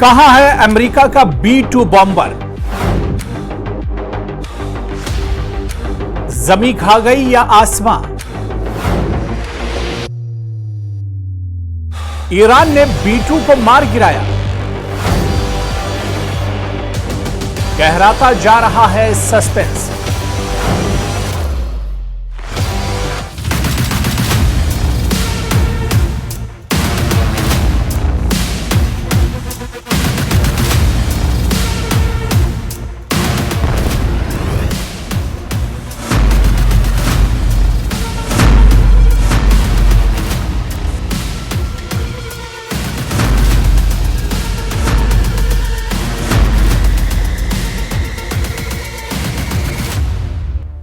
कहां है अमेरिका का B-2 बॉम्बर? जमीन खा गई या आसमां? ईरान ने B-2 को मार गिराया। गहराता जा रहा है सस्पेंस।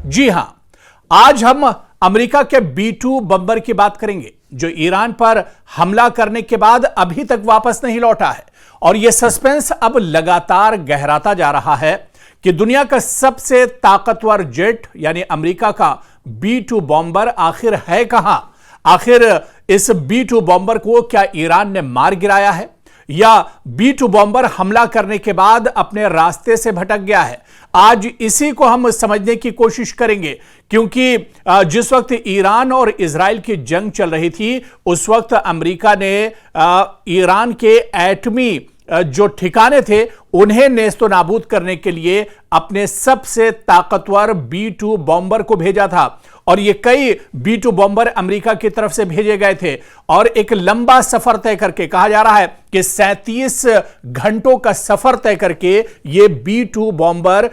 जी हां, आज हम अमेरिका के B-2 बम्बर की बात करेंगे जो ईरान पर हमला करने के बाद अभी तक वापस नहीं लौटा है। और यह सस्पेंस अब लगातार गहराता जा रहा है कि दुनिया का सबसे ताकतवर जेट यानी अमेरिका का B-2 बॉम्बर आखिर है कहां। आखिर इस B-2 बॉम्बर को क्या ईरान ने मार गिराया है या B-2 बॉम्बर हमला करने के बाद अपने रास्ते से भटक गया है। आज इसी को हम समझने की कोशिश करेंगे, क्योंकि जिस वक्त ईरान और इजराइल की जंग चल रही थी उस वक्त अमेरिका ने ईरान के एटमी जो ठिकाने थे उन्हें नेस्तो नाबूद करने के लिए अपने सबसे ताकतवर B-2 बॉम्बर को भेजा था। और ये कई B-2 बॉम्बर अमेरिका की तरफ से भेजे गए थे और एक लंबा सफर तय करके, कहा जा रहा है कि 37 घंटों का सफर तय करके ये B-2 बॉम्बर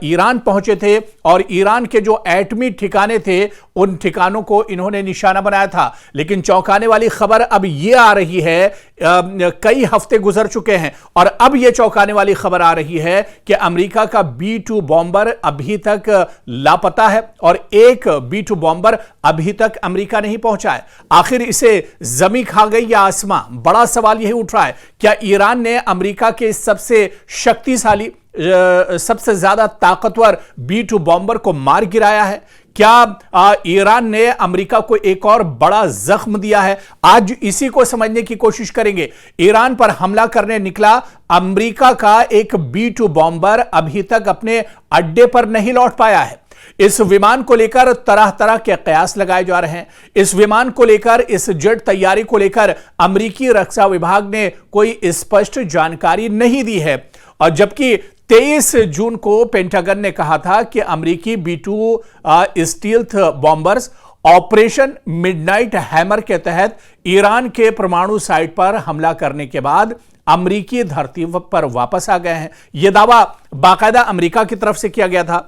ईरान पहुंचे थे और ईरान के जो एटमी ठिकाने थे उन ठिकानों को इन्होंने निशाना बनाया था। लेकिन चौंकाने वाली खबर अब यह आ रही है, कई हफ्ते गुजर चुके हैं और अब यह चौंकाने वाली खबर आ रही है कि अमेरिका का B-2 बॉम्बर अभी तक लापता है और एक B-2 बॉम्बर अभी तक अमेरिका नहीं पहुंचा है। आखिर इसे जमीन खा गई या आसमां? बड़ा सवाल यही उठ रहा है। क्या ईरान ने अमेरिका के सबसे शक्तिशाली, सबसे ज्यादा ताकतवर B-2 बॉम्बर को मार गिराया है? क्या ईरान ने अमेरिका को एक और बड़ा जख्म दिया है? आज इसी को समझने की कोशिश करेंगे। ईरान पर हमला करने निकला अमेरिका का एक B-2 बॉम्बर अभी तक अपने अड्डे पर नहीं लौट पाया है। इस विमान को लेकर तरह तरह के कयास लगाए जा रहे हैं। इस विमान को लेकर, इस जेट तैयारी को लेकर अमेरिकी रक्षा विभाग ने कोई स्पष्ट जानकारी नहीं दी है। और जबकि 23 जून को पेंटागन ने कहा था कि अमेरिकी B-2 stealth bombers operation midnight hammer के तहत ईरान के परमाणु साइट पर हमला करने के बाद अमेरिकी धरती पर वापस आ गए हैं। यह दावा बाकायदा अमेरिका की तरफ से किया गया था।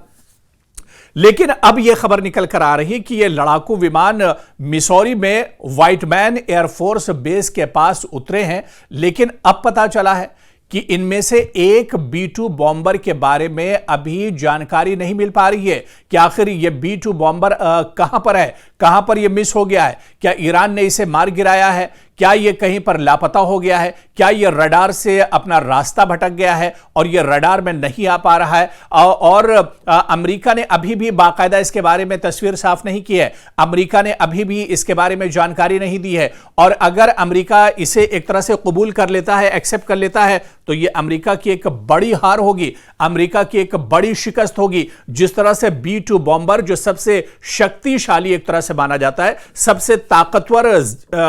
लेकिन अब यह खबर निकल कर आ रही है कि यह लड़ाकू विमान मिसौरी में व्हाइटमैन एयरफोर्स बेस के पास उतरे हैं। लेकिन अब पता चला है कि इनमें से एक B-2 बॉम्बर के बारे में अभी जानकारी नहीं मिल पा रही है कि आखिर यह B-2 बॉम्बर कहां पर है, कहां पर यह मिस हो गया है। क्या ईरान ने इसे मार गिराया है? क्या यह कहीं पर लापता हो गया है? क्या यह रडार से अपना रास्ता भटक गया है और यह रडार में नहीं आ पा रहा है? और अमेरिका ने अभी भी बाकायदा इसके बारे में तस्वीर साफ नहीं की है। अमेरिका ने अभी भी इसके बारे में जानकारी नहीं दी है। और अगर अमेरिका इसे एक तरह से कबूल कर लेता है, एक्सेप्ट कर लेता है, तो यह अमेरिका की एक बड़ी हार होगी, अमेरिका की एक बड़ी शिकस्त होगी। जिस तरह से B-2 बॉम्बर जो सबसे शक्तिशाली एक तरह से माना जाता है, सबसे ताकतवर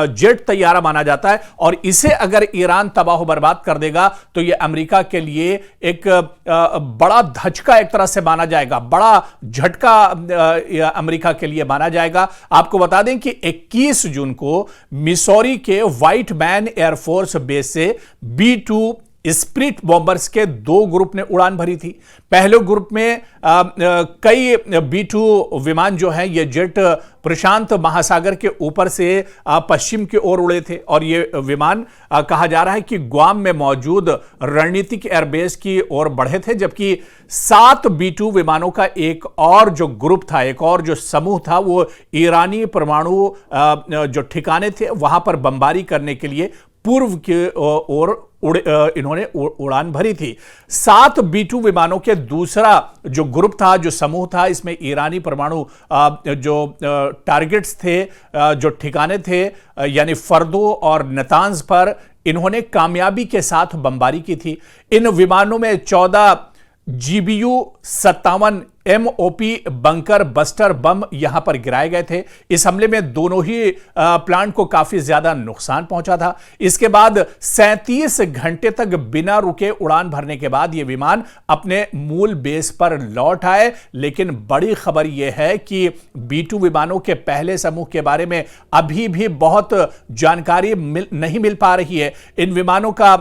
जेट तैयार माना जाता है, और इसे अगर ईरान तबाह बर्बाद कर देगा तो यह अमेरिका के लिए एक बड़ा धचका एक तरह से माना जाएगा, बड़ा झटका अमेरिका के लिए माना जाएगा। आपको बता दें कि 21 जून को मिसौरी के व्हाइटमैन एयरफोर्स बेस से B-2 स्प्रिट बॉम्बर्स के 2 ग्रुप ने उड़ान भरी थी। पहले ग्रुप में कई B-2 विमान जो हैं ये जेट प्रशांत महासागर के ऊपर से पश्चिम की ओर उड़े थे और ये विमान कहा जा रहा है कि गुआम में मौजूद रणनीतिक एयरबेस की ओर बढ़े थे। जबकि 7 B-2 विमानों का एक और जो ग्रुप था, एक और जो समूह था, वो ईरानी परमाणु जो ठिकाने थे वहां पर बमबारी करने के लिए पूर्व की ओर इन्होंने उड़ान भरी थी। 7 B-2 विमानों के दूसरा जो ग्रुप था, जो समूह था, इसमें ईरानी परमाणु जो टारगेट्स थे, जो ठिकाने थे, यानी फर्दो और नतांज पर इन्होंने कामयाबी के साथ बमबारी की थी। इन विमानों में 14 GBU-57 MOP bunker buster bomb यहां पर गिराए गए थे। इस हमले में दोनों ही प्लांट को काफी ज्यादा नुकसान पहुंचा था। इसके बाद 37 घंटे तक बिना रुके उड़ान भरने के बाद यह विमान अपने मूल बेस पर लौट आए। लेकिन बड़ी खबर यह है कि B-2 विमानों के पहले समूह के बारे में अभी भी बहुत जानकारी नहीं मिल पा रही है। इन विमानों का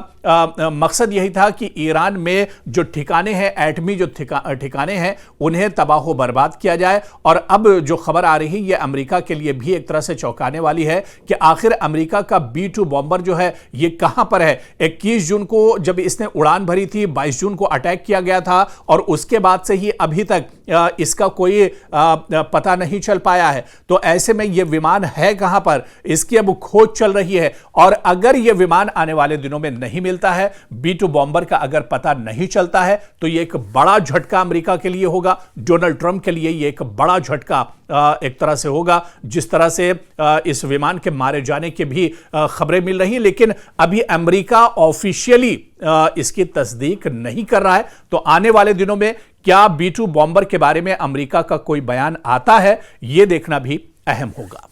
मकसद यही था कि ईरान में जो ठिकाने हैं, एटमी जो ठिकाने हैं, उन्हें तबाह बर्बाद किया जाए। और अब जो खबर आ रही है यह अमेरिका के लिए भी एक तरह से चौंकाने वाली है कि आखिर अमेरिका का B-2 बॉम्बर जो है यह कहां पर है। 21 जून को जब इसने उड़ान भरी थी, 22 जून को अटैक किया गया था और उसके बाद से ही अभी तक इसका कोई पता नहीं चल पाया है। तो ऐसे में यह विमान है कहां पर, इसकी अब खोज चल रही है। और अगर यह विमान आने वाले दिनों में नहीं मिलता है, B-2 बॉम्बर का अगर पता नहीं चलता है, तो यह एक बड़ा झटका अमेरिका के लिए होगा। डोनाल्ड ट्रंप के लिए यह एक बड़ा झटका एक तरह से होगा। जिस तरह से इस विमान के मारे जाने की भी खबरें मिल रही हैं, लेकिन अभी अमेरिका ऑफिशियली इसकी तस्दीक नहीं कर रहा है। तो आने वाले दिनों में क्या B-2 बॉम्बर के बारे में अमेरिका का कोई बयान आता है, यह देखना भी अहम होगा।